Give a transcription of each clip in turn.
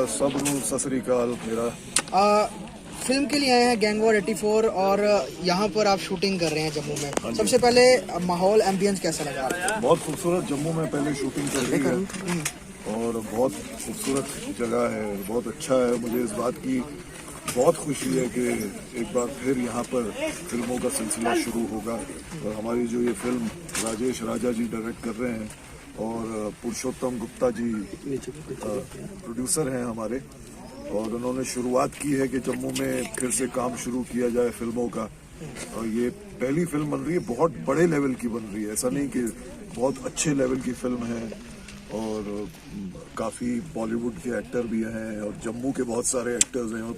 सबनू सत श्री अकाल। मेरा फिल्म के लिए आए हैं गैंग वॉर 84 और यहाँ पर आप शूटिंग कर रहे हैं जम्मू में। सबसे पहले माहौल एम्बियंस कैसा लगा? बहुत खूबसूरत। जम्मू में पहले शूटिंग चल रही है और बहुत खूबसूरत जगह है, बहुत अच्छा है। मुझे इस बात की बहुत खुशी है कि एक बार फिर यहाँ पर फिल्मों का सिलसिला शुरू होगा और हमारी जो ये फिल्म राजेश राजा जी डायरेक्ट कर रहे हैं और पुरुषोत्तम गुप्ता जी प्रोड्यूसर हैं हमारे, और उन्होंने शुरुआत की है कि जम्मू में फिर से काम शुरू किया जाए फिल्मों का। और ये पहली फिल्म बन रही है, बहुत बड़े लेवल की बन रही है, ऐसा नहीं कि बहुत अच्छे लेवल की फिल्म है। और काफ़ी बॉलीवुड के एक्टर भी हैं और जम्मू के बहुत सारे एक्टर्स हैं और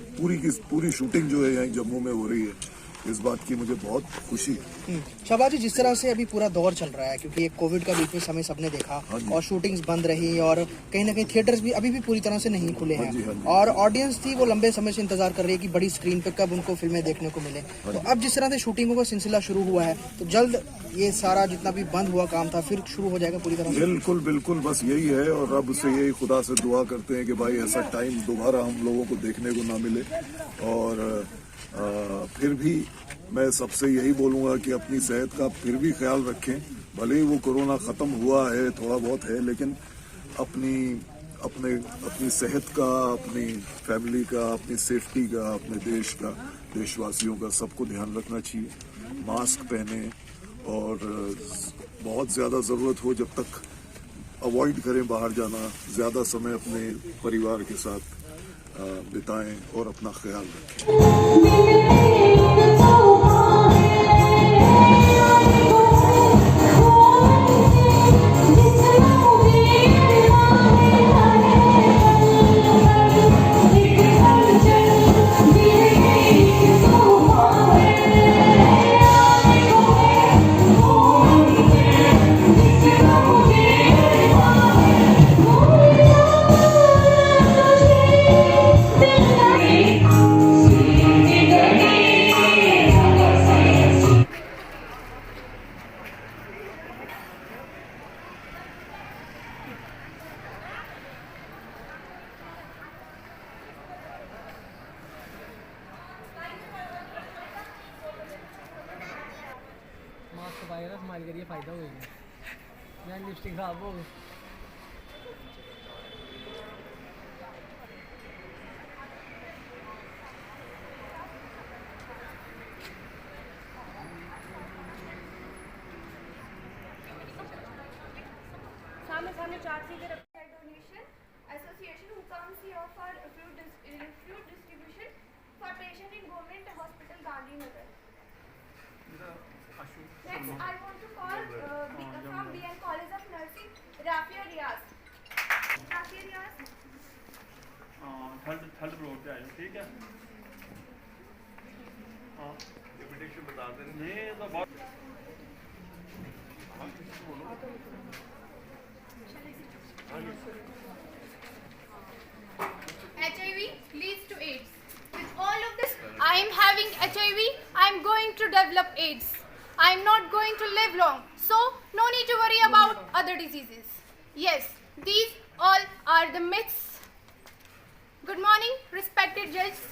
पूरी शूटिंग जो है यहाँ जम्मू में हो रही है। इस बात की मुझे बहुत खुशी है। शाहबाज जी, जिस तरह से अभी पूरा दौर चल रहा है, क्योंकि एक कोविड का बीच में समय सबने देखा और शूटिंग्स बंद रही और कहीं ना कहीं थिएटर्स भी अभी भी पूरी तरह से नहीं खुले हैं और ऑडियंस थी वो लंबे समय से इंतजार कर रही है कि बड़ी स्क्रीन पे कब उनको फिल्में देखने को मिले। तो अब जिस तरह से शूटिंगों का सिलसिला शुरू हुआ है तो जल्द ये सारा जितना भी बंद हुआ काम था फिर शुरू हो जाएगा पूरी तरह से? बिल्कुल बिल्कुल, बस यही है। और रब से यही खुदा से दुआ करते हैं कि भाई ऐसा टाइम दोबारा हम लोगों को देखने को ना मिले। और फिर भी मैं सबसे यही बोलूँगा कि अपनी सेहत का फिर भी ख्याल रखें। भले ही वो कोरोना ख़त्म हुआ है, थोड़ा बहुत है, लेकिन अपनी सेहत का, अपनी फैमिली का, अपनी सेफ्टी का, अपने देश का, देशवासियों का सबको ध्यान रखना चाहिए। मास्क पहने और बहुत ज़्यादा ज़रूरत हो जब तक अवॉइड करें बाहर जाना। ज़्यादा समय अपने परिवार के साथ बिताएं और अपना ख्याल रखें। स्माइल करिए, फायदा होगा। मैं लिपस्टिक खराब हो गई। सामने चार चीजें रखते हैं। Donation association who comes here for fruit distribution for patient in government hospital Gandhinagar. Next, I want to call from BN College of Nursing, Rafia Riaz. Rafia Riaz. Third floor पे आए, ठीक है? हाँ, इनविटेशन बता दें। नहीं तो बहुत HIV leads to AIDS. With all of this, I am having HIV. I am going to develop AIDS. I am not going to live long, so no need to worry about other diseases. Yes, these all are the myths. Good morning, respected judges,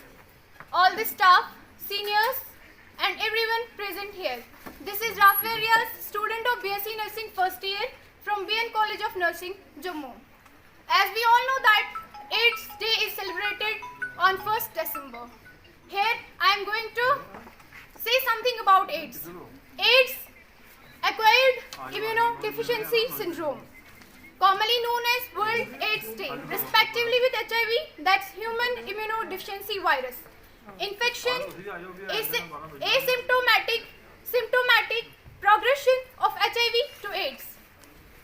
all the staff, seniors, and everyone present here. This is Rafia Riaz, student of BSc Nursing first year from BN College of Nursing, Jammu. As we all know that AIDS Day is celebrated on 1st December. Here I am going to say something about AIDS. AIDS, acquired immunodeficiency syndrome, commonly known as World AIDS Day, respectively with HIV, that's human immunodeficiency virus. Infection, symptomatic progression of HIV to AIDS.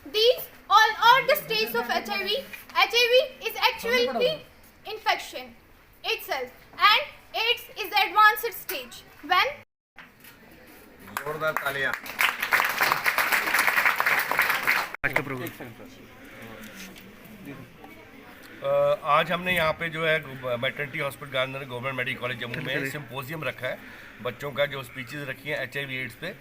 These all are the stages of HIV. HIV is actually infection. itself, and AIDS is the advanced stage when जोरदार तालियां। आज हमने यहाँ पे जो है maternity hospital Gandhinagar government medical college Jammu में symposium रखा है बच्चों का, जो स्पीचेस रखी हैं HIV एड्स पे।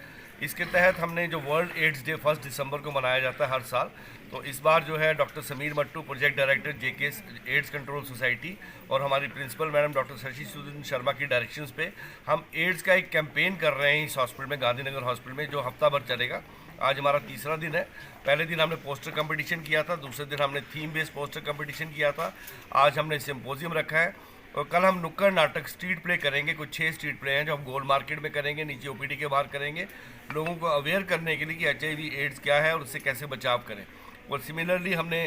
इसके तहत हमने जो वर्ल्ड एड्स डे 1 दिसंबर को मनाया जाता है हर साल, तो इस बार जो है doctor Sameer Mattoo, project director JK AIDS control society, और हमारी principal madam doctor Shashi Sudan Sharma की डायरेक्शंस पे हम एड्स का एक कैंपेन कर रहे हैं इस हॉस्पिटल में, गांधीनगर हॉस्पिटल में, जो हफ्ता भर चलेगा। आज हमारा तीसरा दिन है। पहले दिन हमने पोस्टर कंपटीशन किया था, दूसरे दिन हमने थीम बेस्ड पोस्टर कंपटीशन किया था, आज हमने सिम्पोजियम रखा है, और कल हम नुक्कड़ नाटक स्ट्रीट प्ले करेंगे। कुछ 6 स्ट्रीट प्ले हैं जो हम गोल मार्केट में करेंगे, नीचे OPD के बाहर करेंगे, लोगों को अवेयर करने के लिए कि HIV एड्स क्या है और उससे कैसे बचाव करें। और सिमिलरली हमने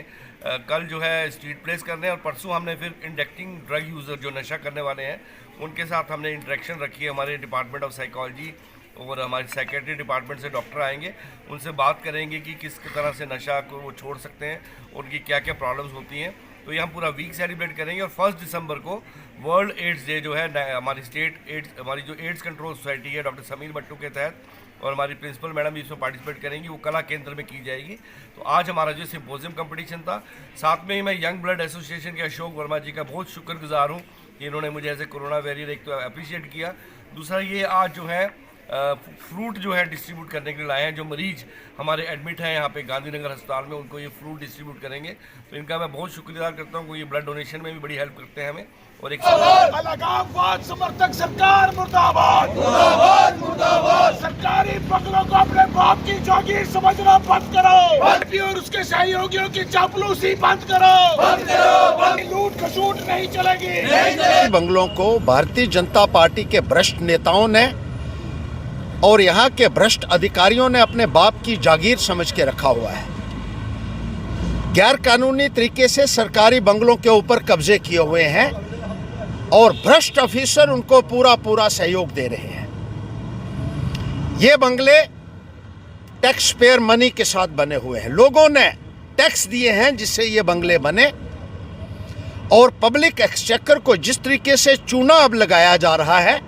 कल जो है स्ट्रीट प्लेस करने हैं, और परसों हमने फिर इंडक्टिंग ड्रग यूज़र जो नशा करने वाले हैं उनके साथ हमने इंटरेक्शन रखी है। हमारे डिपार्टमेंट ऑफ साइकोलॉजी और हमारे साइकेट्री डिपार्टमेंट से डॉक्टर आएंगे, उनसे बात करेंगे कि किस तरह से नशा को वो छोड़ सकते हैं, उनकी क्या क्या प्रॉब्लम्स होती हैं। तो ये हम पूरा वीक सेलिब्रेट करेंगे, और 1 दिसंबर को वर्ल्ड एड्स डे जो है हमारी स्टेट एड्स, हमारी जो एड्स कंट्रोल सोसाइटी है डॉक्टर समीर मट्टू के तहत, और हमारी प्रिंसिपल मैडम भी इसमें पार्टिसिपेट करेंगी, वो कला केंद्र में की जाएगी। तो आज हमारा जो सिम्पोजियम कंपटीशन था, साथ में ही मैं यंग ब्लड एसोसिएशन के अशोक वर्मा जी का बहुत शुक्रगुजार हूँ कि इन्होंने मुझे एज ए कोरोना वॉरियर एक तो अप्रिशिएट किया, दूसरा ये आज जो है फ्रूट जो है डिस्ट्रीब्यूट करने के लिए लाए हैं। जो मरीज हमारे एडमिट हैं यहाँ पे गांधीनगर अस्पताल में, उनको ये फ्रूट डिस्ट्रीब्यूट करेंगे, तो इनका मैं बहुत शुक्रगुजार करता हूँ। ये ब्लड डोनेशन में भी बड़ी हेल्प करते हैं हमें। और एक अलगाववाद समर्थक सरकार मुर्दाबाद, मुर्दाबाद, मुर्दाबाद। सरकारी बंगलों को अपने बाप की जागीर समझना बंद करो, और उसके सहयोगियों की चापलूसी बंद करो, बंद करो। लूट खसूट नहीं चलेगी। बंगलों को भारतीय जनता पार्टी के भ्रष्ट नेताओं ने और यहाँ के भ्रष्ट अधिकारियों ने अपने बाप की जागीर समझ के रखा हुआ है। गैर कानूनी तरीके से सरकारी बंगलों के ऊपर कब्जे किए हुए हैं, और भ्रष्ट ऑफिसर उनको पूरा सहयोग दे रहे हैं। ये बंगले टैक्स पेयर मनी के साथ बने हुए हैं, लोगों ने टैक्स दिए हैं जिससे ये बंगले बने, और पब्लिक एक्सचेकर को जिस तरीके से चूना अब लगाया जा रहा है,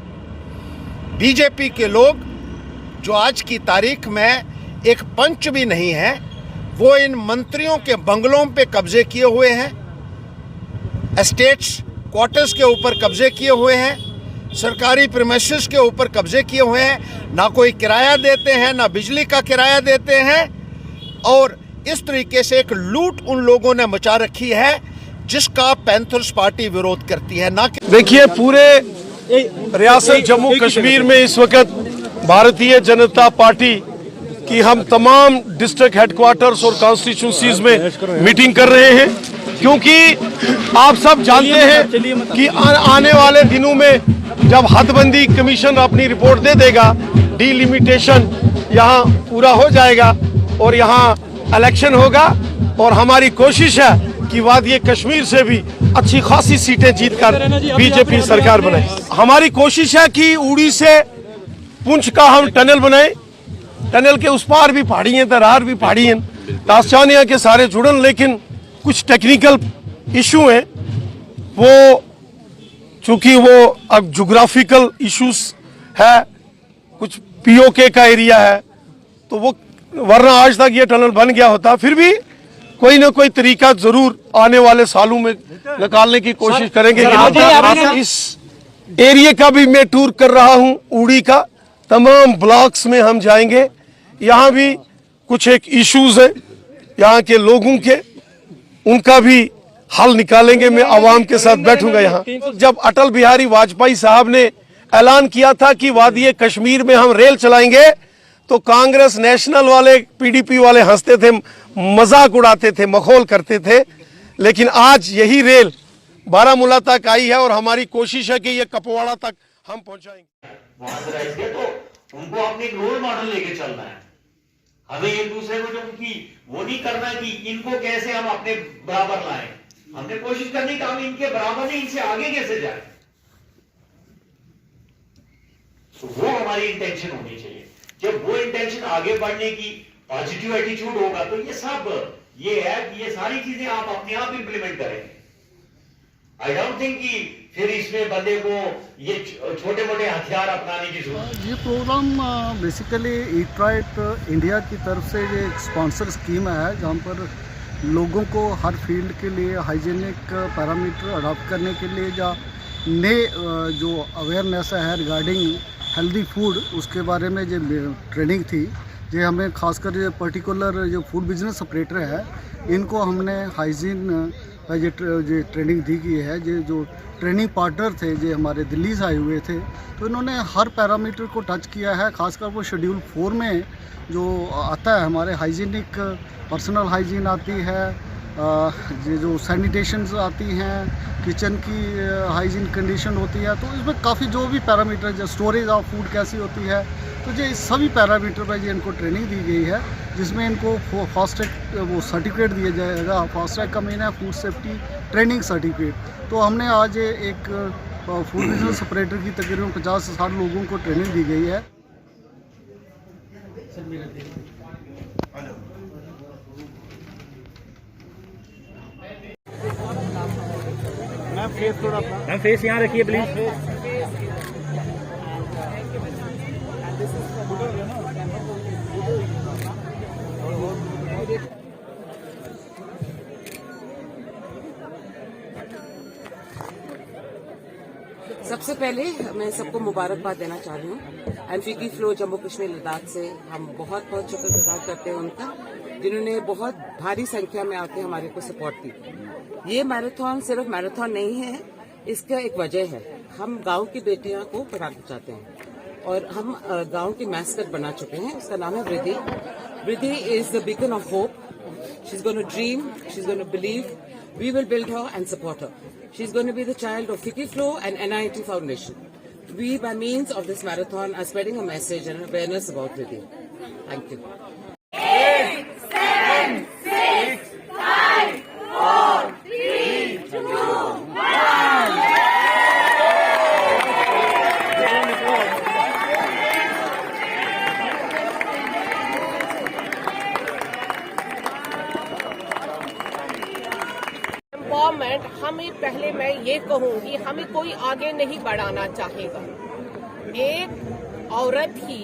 बीजेपी के लोग जो आज की तारीख में एक पंच भी नहीं है, वो इन मंत्रियों के बंगलों पे कब्जे किए हुए हैं, एस्टेट्स क्वार्टर्स के ऊपर कब्जे किए हुए हैं, सरकारी प्रीमिसेस के ऊपर कब्जे किए हुए हैं, ना कोई किराया देते हैं, ना बिजली का किराया देते हैं, और इस तरीके से एक लूट उन लोगों ने मचा रखी है जिसका पैंथर्स पार्टी विरोध करती है। ना देखिए, पूरे रियासत जम्मू कश्मीर में इस वक्त भारतीय जनता पार्टी की हम तमाम डिस्ट्रिक्ट हेडक्वार्टर्स और कॉन्स्टिट्यूंसीज में मीटिंग कर रहे हैं, क्योंकि आप सब जानते हैं कि आने वाले दिनों में जब हदबंदी कमीशन अपनी रिपोर्ट दे देगा, डीलिमिटेशन यहाँ पूरा हो जाएगा और यहाँ इलेक्शन होगा, और हमारी कोशिश है कि वादी कश्मीर से भी अच्छी खासी सीटें जीतकर बीजेपी सरकार बनाए। हमारी कोशिश है कि उड़ी से पुंछ का हम टनल बनाए, टनल के उस पार भी पहाड़ी हैं, दरार भी पहाड़ी हैं, तास्चानिया के सारे जुड़न, लेकिन कुछ टेक्निकल इशू हैं, वो चूंकि वो अब जोग्राफिकल इश्यूज है, कुछ POK का एरिया है, तो वो वरना आज तक ये टनल बन गया होता। फिर भी कोई ना कोई तरीका जरूर आने वाले सालों में निकालने की कोशिश करेंगे। इस एरिया का भी मैं टूर कर रहा हूं, उड़ी का तमाम ब्लॉक्स में हम जाएंगे, यहाँ भी कुछ एक इश्यूज है यहाँ के लोगों के, उनका भी हल निकालेंगे। मैं आवाम के साथ बैठूंगा यहाँ। जब अटल बिहारी वाजपेयी साहब ने ऐलान किया था कि वादी कश्मीर में हम रेल चलाएंगे, तो कांग्रेस नेशनल वाले PDP वाले हंसते थे, मजाक उड़ाते थे, मखौल करते थे, लेकिन आज यही रेल बारामूला तक आई है और हमारी कोशिश है कि ये कपवाड़ा तक हम पहुंचाएंगे। वहां से राइज किया, तो उनको अपने एक रोल मॉडल लेके चलना है। हमें एक दूसरे को जो उनकी वो नहीं करना कि इनको कैसे हम अपने बराबर लाएं, हमने कोशिश करनी कि हम इनके बराबर नहीं, इनसे आगे कैसे जाए। तो वो हमारी इंटेंशन होनी चाहिए। जब वो इंटेंशन आगे बढ़ने की पॉजिटिव एटीट्यूड होगा, तो ये सब ये है कि ये सारी चीजें आप अपने आप इंप्लीमेंट करेंगे। आई डोंट थिंक कि फिर इसमें बंदे को ये छोटे मोटे हथियार अपनाने की जरूरत? ये program basically eat right India की तरफ से ये एक स्पॉन्सर स्कीम है, जहाँ पर लोगों को हर फील्ड के लिए हाइजीनिक पैरामीटर अडॉप्ट करने के लिए या नए जो अवेयरनेस है रिगार्डिंग हेल्दी फूड, उसके बारे में जो ट्रेनिंग थी, जो हमें खासकर जो पर्टिकुलर जो फूड बिजनेस ऑपरेटर है, इनको हमने हाइजीन ये ट्रेनिंग दी गई है। जो ट्रेनिंग पार्टनर थे जो हमारे दिल्ली से आए हुए थे, तो इन्होंने हर पैरामीटर को टच किया है। खासकर वो शेड्यूल 4 में जो आता है हमारे हाइजीनिक पर्सनल हाइजीन आती है, ये जो सैनिटेशंस आती हैं, किचन की हाइजीन कंडीशन होती है, तो इसमें काफ़ी जो भी पैरामीटर, जो स्टोरेज ऑफ फूड कैसी होती है, तो ये सभी पैरामीटर पर ये इनको ट्रेनिंग दी गई है, जिसमें इनको फास्ट ट्रैक वो सर्टिफिकेट दिया जाएगा। फास्ट ट्रैक का मीन है फूड सेफ्टी ट्रेनिंग सर्टिफिकेट। तो हमने आज एक फूड बिजनेस ऑपरेटर की तकरीबन 50 से 60 लोगों को ट्रेनिंग दी गई है। मैम फेस यहाँ रखिए प्लीज। सबसे पहले मैं सबको मुबारकबाद देना चाह रही हूँ। एनफीकी फ्लो जम्मू कश्मीर लद्दाख से हम बहुत बहुत शुक्रगुजार करते हैं उनका, जिन्होंने बहुत भारी संख्या में आके हमारे को सपोर्ट दी। ये मैराथन सिर्फ मैराथन नहीं है, इसका एक वजह है, हम गांव की बेटियां को पढ़ाना चाहते हैं और हम गांव की मैस्कट बना चुके हैं। उसका नाम है Vriddhi. Vriddhi is the beacon of hope. She is going to dream, she is going to believe, we will build her and support her. She's going to be the child of Fiki Flow and NIT Foundation. We, by means of this marathon, are spreading a message and awareness about Vridhi. Thank you. 8, 7, 6, 5, 4, 3, 2, 1. Empowerment, हमें पहले मैं ये कहूंगी, हमें कोई आगे नहीं बढ़ाना चाहेगा। एक औरत ही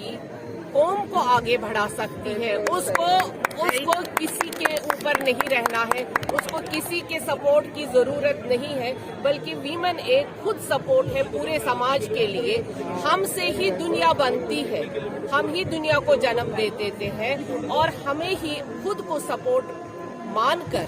कौम को आगे बढ़ा सकती है। उसको किसी के ऊपर नहीं रहना है, उसको किसी के सपोर्ट की जरूरत नहीं है, बल्कि वीमेन एक खुद सपोर्ट है पूरे समाज के लिए। हमसे ही दुनिया बनती है, हम ही दुनिया को जन्म दे देते हैं और हमें ही खुद को सपोर्ट मानकर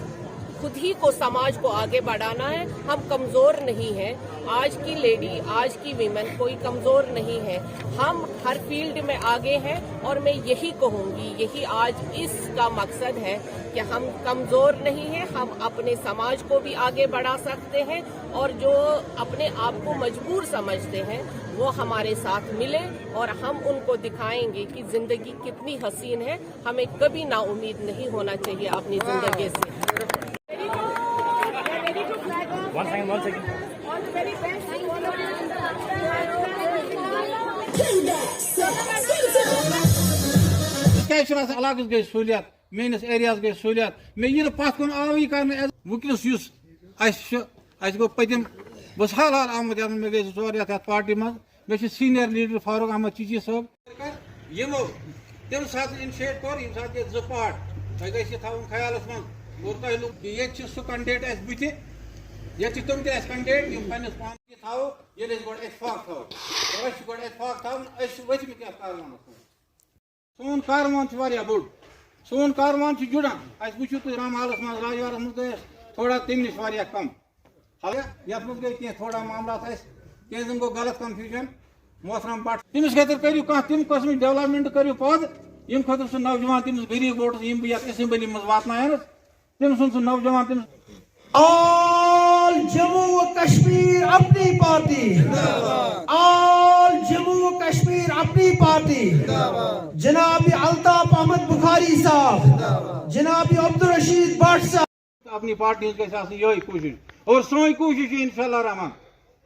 खुद ही को समाज को आगे बढ़ाना है। हम कमजोर नहीं हैं। आज की लेडी, आज की वीमेन कोई कमजोर नहीं है। हम हर फील्ड में आगे हैं और मैं यही कहूंगी, यही आज इसका मकसद है कि हम कमजोर नहीं हैं। हम अपने समाज को भी आगे बढ़ा सकते हैं और जो अपने आप को मजबूर समझते हैं वो हमारे साथ मिले और हम उनको दिखाएंगे कि जिंदगी कितनी हसीन है। हमें कभी नाउम्मीद नहीं होना चाहिए अपनी जिंदगी से। One second. क्या इलाकस गई सहूलियत, मेनिस एरियास गई सहूलियत, मे यह पत कुन आवी कर वुकस गो पतिम बस हाल हाल आमद मे गई 2 रेत पार्टी मज। मे सीनियर लीडर फारूक अहमद चीची साहब यमो तम सात इनिशिएट कोर यम सात 2 पार्ट तह गई थवन ख्यालस मज और तह ये सह कैंडिडेट बुथ ये तुम कैंडिडेट यम पन्नस पान थो ये गो इतफाक थो गो इतफाक थवन वथमित कारवान। सोन कारवान बोड़, सोन कारवान जुड़ान। वो तुम रामहालस मज राजवारस मज गए थोड़ा तम नश कम, ये गई कह थोड़ा मामला कम गो गलत कन्फ्यूजन। मोहतरम भट्ट तमिस खतर करू कह तम कस्म डेवलपमेंट करू पद यम खतर सह नौजवान तमिस गरीब वोटस यम बह असेंबली मज वातन तम सह नौजवान तमिस। ऑल जम्मू कश्मीर अपनी पार्टी, ऑल जम्मू कश्मीर अपनी पार्टी। जनाब अल्ताफ अहमद बुखारी साहब, जनाब अब्दुल रशीद भट्ट साहब। अपनी पार्टी यही कोशिश और सोन कोशिश इंशाअल्लाह रहमान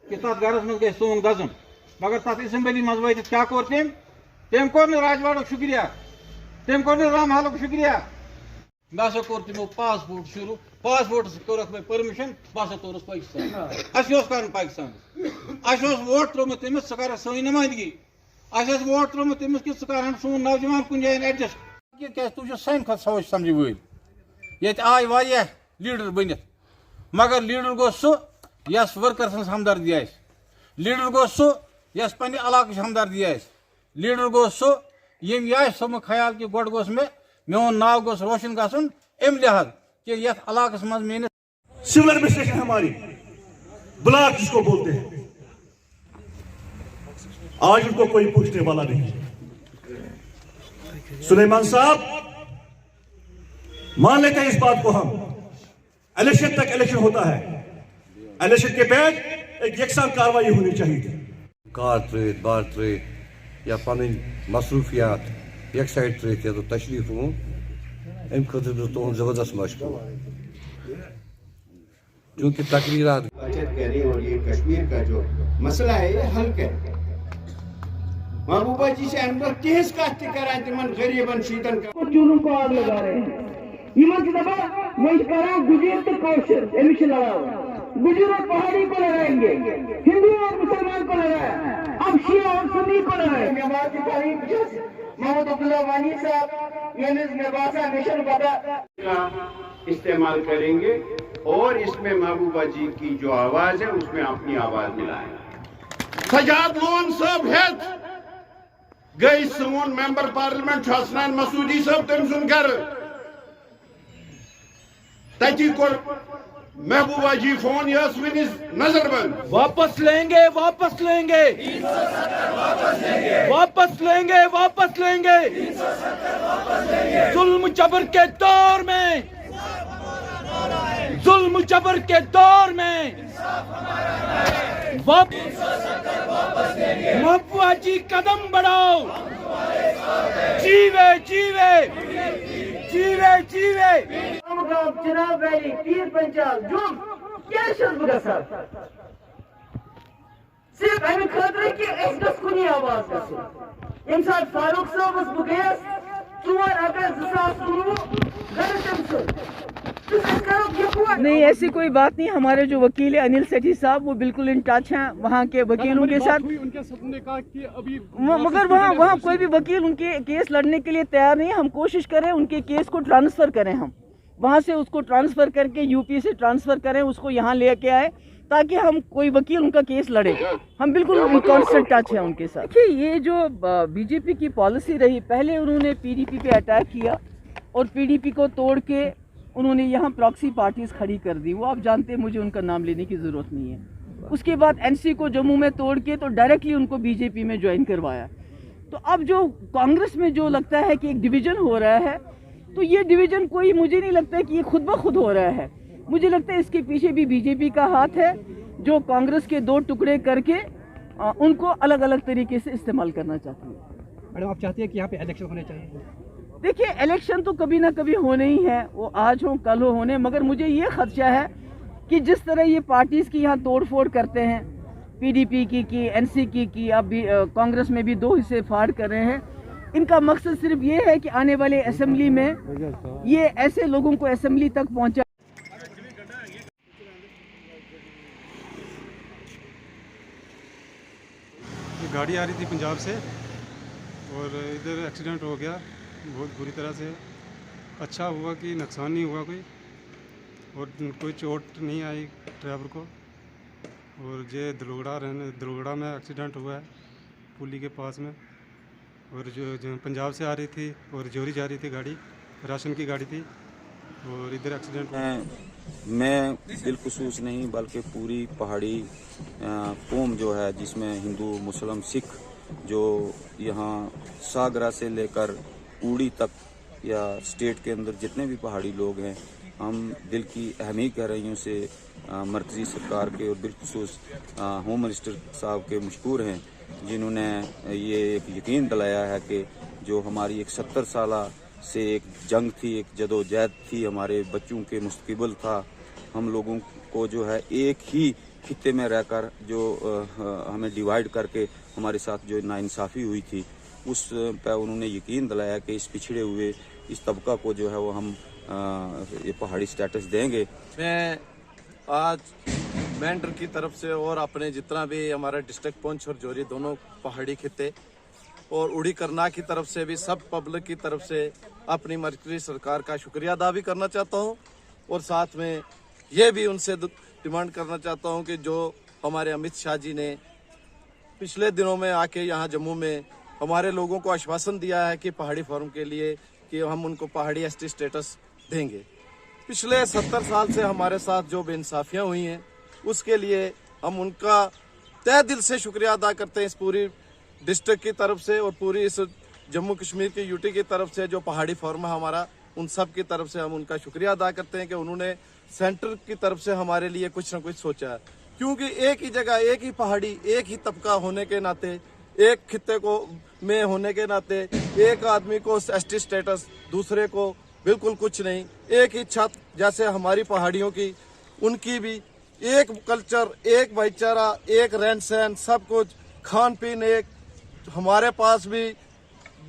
कि तथ गरस मज गई सोन गजन, मगर तथ असेंबली मज वत क्या कोर तम कोर राजवाड़ शुक्रिया, तम कोर रामहाल शुक्रिया। मैं कोर तमो पासपोर्ट शुरू पासपोर्ट कोर मैं परमिशन बस तोरस पाकिस्तान पाकिस्तान वोट त्रोम तमिस सह कर सही नुमाइंदगी वोट त्रोम तमिस कि सह सोन नौजवान कुन जान एडजस्ट तुम सान खुद सोच समझ वल ये आय वारिया लीडर बनित मगर लीडर गो सह यस वर्कर सं हमदर्दी आस लीडर गो सह यस पन्ने इलाक हमदर्दी आस लीडर गो सह यम यह सम ख्याल कि गोड गोस मेन नाव गोस रोशन गसन अम लिहाज कि यथ इलाकस मज मेन सिविल एडमिनिस्ट्रेशन हमारी ब्लॉक जिसको बोलते हैं, आज उनको कोई पूछने वाला नहीं। सुलेमान साहब, मान लेते हैं इस बात को हम, इलेक्शन तक इलेक्शन होता है, इलेक्शन के बाद एक यकसान कार्रवाई होनी चाहिए थी। कार त्रित बार त्रित या पन मसरूफियात एक साइड त्रित या तो तशरीफ हूँ अम खतर तुम जबरदस्त मशक क्योंकि तकरीरात बचत करें और ये कश्मीर का जो मसला है ये हल करें। महबूबा जी से अंदर केस कास्ट करा तिमन गरीबन शीतन का चूलों को आग लगा रहे हैं। ईमान की दफा वही करा गुजर तो कौशल एमिशन लगाओ, गुजर और पहाड़ी को लगाएंगे, हिंदू और मुसलमान को लगाया, अब शिया और सुन्नी को लगाएंगे। मोहम्मद अब्दुल्ला वानी साहब ये निर्वासा मिशन का इस्तेमाल करेंगे और इसमें महबूबा जी की जो आवाज है उसमें अपनी आवाज मिलाएं। सजाद लोन सब हेत गई सोन मेंबर पार्लियामेंट हसनैन मसूदी सब तम सुन कर तजी को महबूबा जी फोन यस विनिस नजर बंद वापस लेंगे वापस लेंगे वापस लेंगे वापस लेंगे जुल्म जबर के दौर में जुल्म जबर के दौर में महबूबा जी कदम बढ़ाओ, जीवे जीवे जीवे जीवे जनाब वैली पीर पंचाल जुम क्या शर्म गसा सिर्फ अमे खतरे कि अस गस कुनी आवाज गसो इन साथ फारूक साहब बस बुगेस 4 अगस्त 2019 नहीं, ऐसी कोई बात नहीं। हमारे जो वकील है अनिल सेठी साहब वो बिल्कुल इन टच हैं वहाँ के वकीलों के साथ। उनके सबने कहा कि अभी मगर वहाँ कोई भी वकील उनके केस लड़ने के लिए तैयार नहीं है। हम कोशिश करें उनके केस को ट्रांसफ़र करें, हम वहाँ से उसको ट्रांसफ़र करके यूपी से ट्रांसफ़र करें, उसको यहाँ लेके आए ताकि हम कोई वकील उनका केस लड़े। हम बिल्कुल कांस्टेंट टच है उनके साथ। देखिए, ये जो बीजेपी की पॉलिसी रही, पहले उन्होंने पीडीपी पे अटैक किया और पीडीपी को तोड़ के उन्होंने यहाँ प्रॉक्सी पार्टीज खड़ी कर दी। वो आप जानते हैं, मुझे उनका नाम लेने की ज़रूरत नहीं है। उसके बाद एनसी को जम्मू में तोड़ के तो डायरेक्टली उनको बीजेपी में ज्वाइन करवाया। तो अब जो कांग्रेस में जो लगता है कि एक डिवीज़न हो रहा है, तो ये डिवीज़न कोई मुझे नहीं लगता है कि ये खुद ब खुद हो रहा है। मुझे लगता है इसके पीछे भी बीजेपी का हाथ है, जो कांग्रेस के 2 टुकड़े करके उनको अलग अलग तरीके से इस्तेमाल करना चाहती है। मैडम, आप चाहती है कि यहाँ पे इलेक्शन होने चाहिए? देखिए, इलेक्शन तो कभी ना कभी होने ही है, वो आज हो कल हो होने। मगर मुझे ये खदशा है कि जिस तरह ये पार्टीज़ की यहाँ तोड़ फोड़ करते हैं, पीडीपी की एनसी की अब भी कांग्रेस में भी 2 हिस्से फाड़ कर रहे हैं। इनका मकसद सिर्फ ये है कि आने वाले असेंबली में ये ऐसे लोगों को असेंबली तक पहुँचा। गाड़ी आ रही थी पंजाब से और इधर एक्सीडेंट हो गया बहुत बुरी तरह से। अच्छा हुआ कि नुकसान नहीं हुआ कोई, और कोई चोट नहीं आई ड्राइवर को। और ये दरोगड़ा में एक्सीडेंट हुआ है पुली के पास में। और जो पंजाब से आ रही थी और जोरी जा रही थी गाड़ी, राशन की गाड़ी थी, और इधर एक्सीडेंट हुआ। मैं बिलखुसूस नहीं बल्कि पूरी पहाड़ी कौम जो है, जिसमें हिंदू मुस्लिम सिख, जो यहाँ सागरा से लेकर उड़ी तक या स्टेट के अंदर जितने भी पहाड़ी लोग हैं, हम दिल की अहमी गहराइयों से मरकज़ी सरकार के और बिलखुसूस होम मिनिस्टर साहब के मशकूर हैं, जिन्होंने ये एक यकीन दिलाया है कि जो हमारी एक 70 साल से एक जंग थी, एक जदोजहद थी, हमारे बच्चों के मुस्तक़बिल था, हम लोगों को जो है एक ही खित्ते में रहकर जो हमें डिवाइड करके हमारे साथ जो नाइंसाफ़ी हुई थी, उस पर उन्होंने यकीन दिलाया कि इस पिछड़े हुए इस तबका को जो है वो हम ये पहाड़ी स्टेटस देंगे। मैं आज मेंढर की तरफ से और अपने जितना भी हमारा डिस्ट्रिक्ट पुंछ और जोरी दोनों पहाड़ी खिते और उड़ी करना की तरफ से भी सब पब्लिक की तरफ से अपनी मरकजी सरकार का शुक्रिया अदा भी करना चाहता हूँ और साथ में ये भी उनसे डिमांड करना चाहता हूँ कि जो हमारे अमित शाह जी ने पिछले दिनों में आके यहाँ जम्मू में हमारे लोगों को आश्वासन दिया है कि पहाड़ी फोरम के लिए कि हम उनको पहाड़ी एसटी स्टेटस देंगे। पिछले 70 साल से हमारे साथ जो बेइंसाफियाँ हुई हैं उसके लिए हम उनका तहे दिल से शुक्रिया अदा करते हैं इस पूरी डिस्ट्रिक्ट की तरफ से और पूरी इस जम्मू कश्मीर की यूटी की तरफ से जो पहाड़ी फोरम है हमारा, उन सब की तरफ से हम उनका शुक्रिया अदा करते हैं कि उन्होंने सेंटर की तरफ से हमारे लिए कुछ न कुछ सोचा है। क्योंकि एक ही जगह, एक ही पहाड़ी, एक ही तबका होने के नाते, एक खित्ते को में होने के नाते एक आदमी को एसटी स्टेटस, दूसरे को बिल्कुल कुछ नहीं। एक ही छत जैसे हमारी पहाड़ियों की, उनकी भी एक कल्चर, एक भाईचारा, एक रहन सहन, सब कुछ, खान पीन एक। हमारे पास भी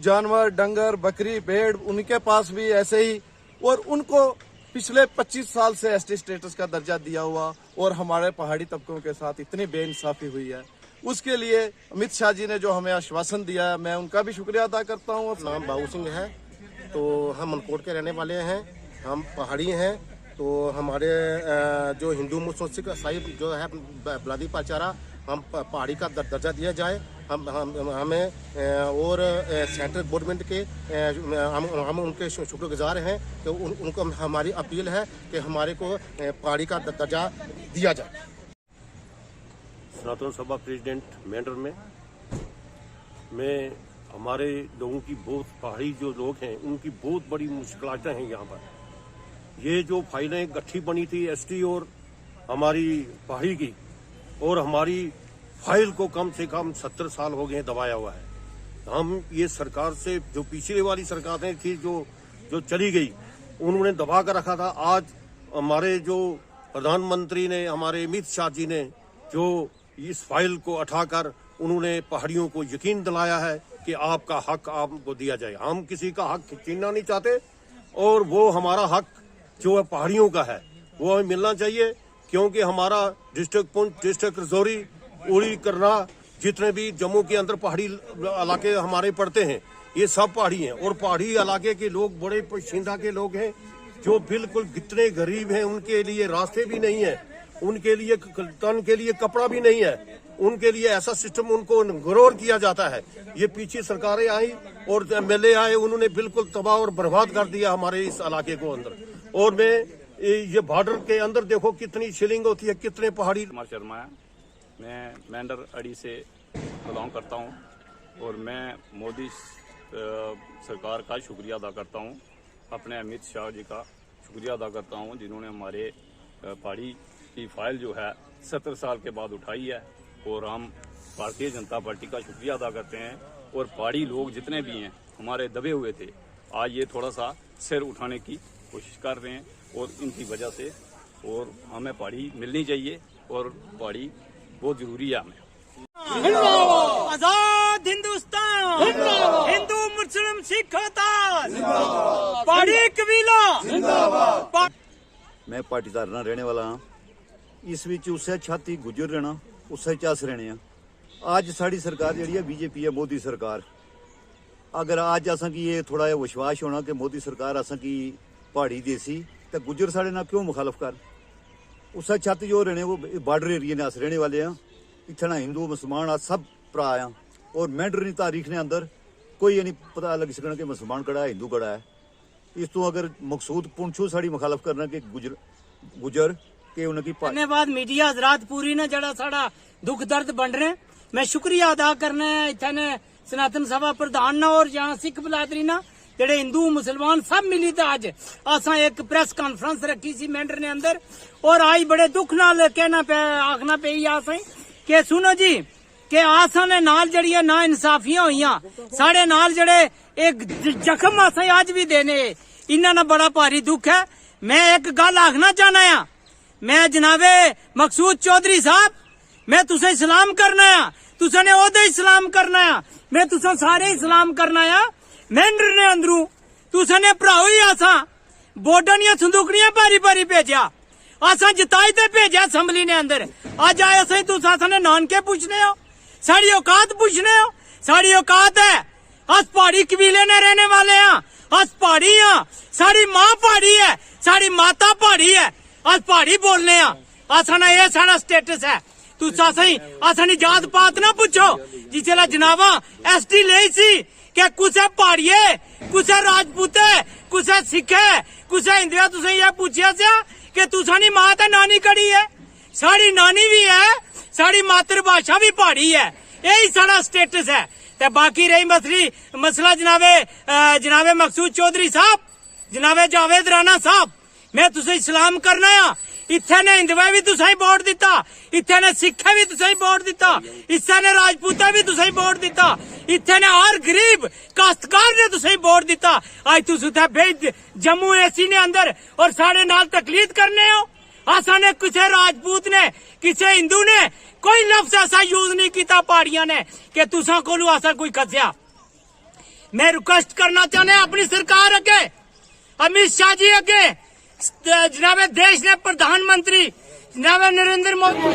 जानवर, डंगर, बकरी, भेड़, उनके पास भी ऐसे ही। और उनको पिछले 25 साल से एसटी स्टेटस का दर्जा दिया हुआ और हमारे पहाड़ी तबकों के साथ इतनी बेइंसाफी हुई है, उसके लिए अमित शाह जी ने जो हमें आश्वासन दिया है, मैं उनका भी शुक्रिया अदा करता हूँ। नाम बाबू सिंह है, तो हम मनकोट के रहने वाले हैं, हम पहाड़ी हैं। तो हमारे जो हिंदू मुस्लिम सिख ईसाई जो है बलादी भाईचारा, हम पहाड़ी का दर्जा दिया जाए। हमें और सेंट्रल गवर्नमेंट के हम उनके शुक्रगुजार हैं कि उनको हमारी अपील है कि हमारे को पहाड़ी का दर्जा दिया जाए। सनातन सभा प्रेसिडेंट मेंढर में मैं हमारे लोगों की बहुत, पहाड़ी जो लोग हैं उनकी बहुत बड़ी मुश्किलातें हैं यहाँ पर। ये जो फाइलें गट्ठी बनी थी एसटी और हमारी पहाड़ी की, और हमारी फाइल को कम से कम 70 साल हो गए दबाया हुआ है। हम ये सरकार से, जो पिछले वाली सरकारें थी जो चली गई, उन्होंने दबा कर रखा था। आज हमारे जो प्रधानमंत्री ने, हमारे अमित शाह जी ने जो इस फाइल को उठाकर उन्होंने पहाड़ियों को यकीन दिलाया है कि आपका हक आपको दिया जाए। हम किसी का हक छीनना नहीं चाहते और वो हमारा हक जो है पहाड़ियों का है वो हमें मिलना चाहिए, क्योंकि हमारा डिस्ट्रिक्ट पुंछ, डिस्ट्रिक्ट रजौरी, उड़ी करना, जितने भी जम्मू के अंदर पहाड़ी इलाके हमारे पड़ते हैं, ये सब पहाड़ी हैं। और पहाड़ी इलाके के लोग बड़े पसंदीदा के लोग हैं, जो बिल्कुल कितने गरीब हैं, उनके लिए रास्ते भी नहीं है, उनके लिए तन के लिए कपड़ा भी नहीं है, उनके लिए ऐसा सिस्टम उनको गरोर किया जाता है। ये पीछे सरकारें आई और एमएलए आए, उन्होंने बिल्कुल तबाह और बर्बाद कर दिया हमारे इस इलाके को अंदर। और मैं ये बॉर्डर के अंदर देखो कितनी शिलिंग होती है, कितने पहाड़ी। कुमार शर्मा है, मैं मेंढर अड़ी से बिलोंग करता हूं और मैं मोदी सरकार का शुक्रिया अदा करता हूं, अपने अमित शाह जी का शुक्रिया अदा करता हूं, जिन्होंने हमारे पहाड़ी की फाइल जो है 70 साल के बाद उठाई है। और हम भारतीय जनता पार्टी का शुक्रिया अदा करते हैं। और पहाड़ी लोग जितने भी हैं हमारे दबे हुए थे, आज ये थोड़ा सा सिर उठाने की कोशिश कर रहे हैं और इनकी वजह से, और हमें पहाड़ी मिलनी चाहिए और पहाड़ी बहुत जरूरी है हमें। आजाद हिंदुस्तान, हिंदू मुस्लिम सिख पहाड़ी कबीला। मैं पाटीदार ना रहने वाला हाँ, इस विच उससे छाती गुजर रहना, उससे चस रहने हैं। आज साड़ी सरकार जी है बीजेपी है, मोदी सरकार। अगर आज असा की ये थोड़ा जिहा विश्वास होना कि मोदी सरकार असा की पहाड़ी देसी, तो गुजर साढ़े ना क्यों मुखालफ कर। उससे छत जो रहने वो बॉर्डर एरिए ने अस रहने वाले हैं। इतना हिंदू मुसलमान आज सब भरा आ। और मेंढर की तारीख ने अंदर कोई ये नहीं पता लग सकना कि मुसलमान कड़ा है, हिंदू कड़ा है। इस तो अगर मकसूद पुंछू साड़ी मुखालफ करना कि गुजर के उनकी। धन्यवाद मीडिया हजरात पूरी ने जड़ा साड़ा दुख दर्द बन रहे। मैं शुक्रिया अदा करना है इतने सनातन सभा प्रधान ना और यहाँ सिख बलादरी ना, जेडे हिंदू मुसलमान सब मिली थे। अज असा एक प्रेस कॉन्फ्रेंस रखी सी मेंढर ने अंदर, और आई बड़े दुख नाल कहना पे आखना पे आसा कि सुनो जी कि आसा ने नाल जड़ी ना इंसाफियां हुई, साढ़े नाल जड़े एक जख्म आसा अज भी देने, इन्होंने बड़ा भारी दुख है। मैं एक गल आखना चाहना है, मैं जनाबे मकसूद चौधरी साहब, मैं तुसे सलाम करना है, तुसा ने ओदे सलाम करना है, मैं तुसा सारे सलाम करना है। मेंढर ने अंदरू तुसा ने भराओ ही आसा बोर्डां दियां संदूकड़ियां भारी भारी भेजा असा जिताई ते भेजा असैम्बली ने अंदर अज आए असें तुस असां नानके पूछने हो साड़ी औकात पूछने हो साड़ी औकात है अस पहाड़ी कबीले ने रहने वाले हैं अस पहाड़ी हाँ साड़ी माँ पहाड़ी है साड़ी माता पहाड़ी है अस पहाड़ी बोलने असा ये साड़ा स्टेटस है तुस असें जात पात ना पूछो जिसलै जनाबा एसटी ले सी कि कुसै पहाड़िये कुसै राजपूते कुसै सिखे कुसै हिंदुए तुसें ये पूछया सा कि तुसानी मां ते नानी कड़ी है साड़ी नानी भी है साड़ी मातृभाषा भी पहाड़ी है यही साड़ा स्टेटस है ते बाकी रही मसला जनाबे मकसूद चौधरी साहब जनाबे जावेद राणा साहब मैं तुसें सलाम करना है इत्थे ने हिंदुए भी तुसें वोट दिता इत्थे ने सिखे भी तुसें वोट दिता इत्थे ने राजपूते भी तुसें वोट दिता इत्थे ने हर गरीब काश्तकार ने तुसें वोट दिता आज तुस उत्थे भेज जम्मू एसी ने अंदर और साढ़े नाल तकलीद करने हो असा ने किसी राजपूत ने किसी हिंदू ने कोई लफ्ज ऐसा यूज नहीं किया पहाड़ियां ने कि तुसा कोलू ऐसा कोई खसिया मैं रिक्वेस्ट करना चाहने अपनी सरकार अगे अमित शाह जी अगे जनाबे देश ने प्रधानमंत्री जनाबे नरेंद्र मोदी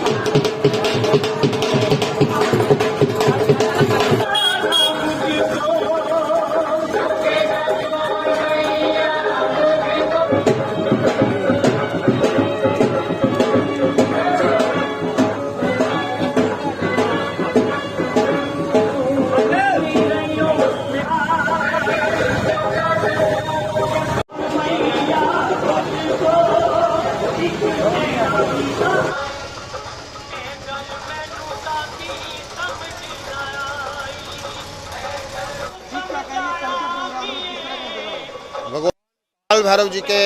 काल भैरव जी के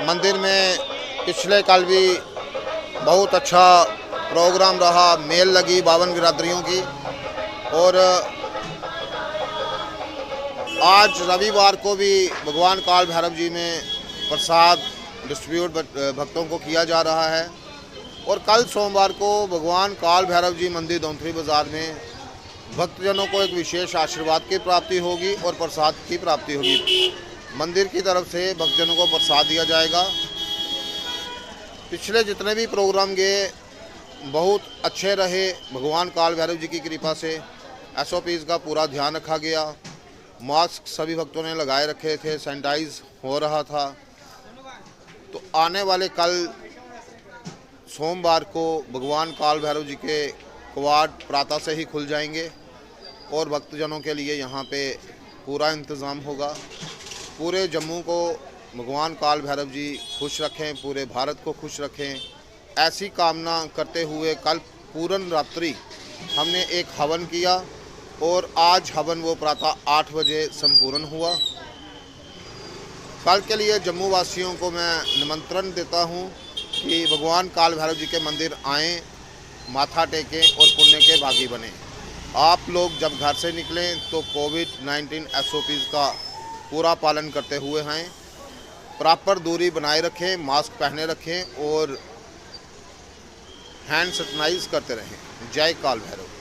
मंदिर में पिछले कल भी बहुत अच्छा प्रोग्राम रहा मेल लगी 52 बिरादरियों की और आज रविवार को भी भगवान काल भैरव जी में प्रसाद डिस्ट्रीब्यूट भक्तों को किया जा रहा है और कल सोमवार को भगवान काल भैरव जी मंदिर धौंतरी बाज़ार में भक्तजनों को एक विशेष आशीर्वाद की प्राप्ति होगी और प्रसाद की प्राप्ति होगी। मंदिर की तरफ से भक्तजनों को प्रसाद दिया जाएगा। पिछले जितने भी प्रोग्राम गए बहुत अच्छे रहे। भगवान काल भैरव जी की कृपा से SOPs का पूरा ध्यान रखा गया। मास्क सभी भक्तों ने लगाए रखे थे, सैनिटाइज हो रहा था। तो आने वाले कल सोमवार को भगवान काल भैरव जी के कवाड़ प्रातः से ही खुल जाएंगे और भक्तजनों के लिए यहाँ पे पूरा इंतज़ाम होगा। पूरे जम्मू को भगवान काल भैरव जी खुश रखें, पूरे भारत को खुश रखें, ऐसी कामना करते हुए कल पूर्ण रात्रि हमने एक हवन किया और आज हवन वो प्रातः 8 बजे संपूर्ण हुआ। कल के लिए जम्मू वासियों को मैं निमंत्रण देता हूं कि भगवान काल भैरव जी के मंदिर आएं, माथा टेकें और पुण्य के भागी बनें। आप लोग जब घर से निकलें तो कोविड-19 SOPs का पूरा पालन करते हुए हैं। प्रॉपर दूरी बनाए रखें, मास्क पहने रखें और हैंड सैनिटाइज करते रहें। जय काल भैरव।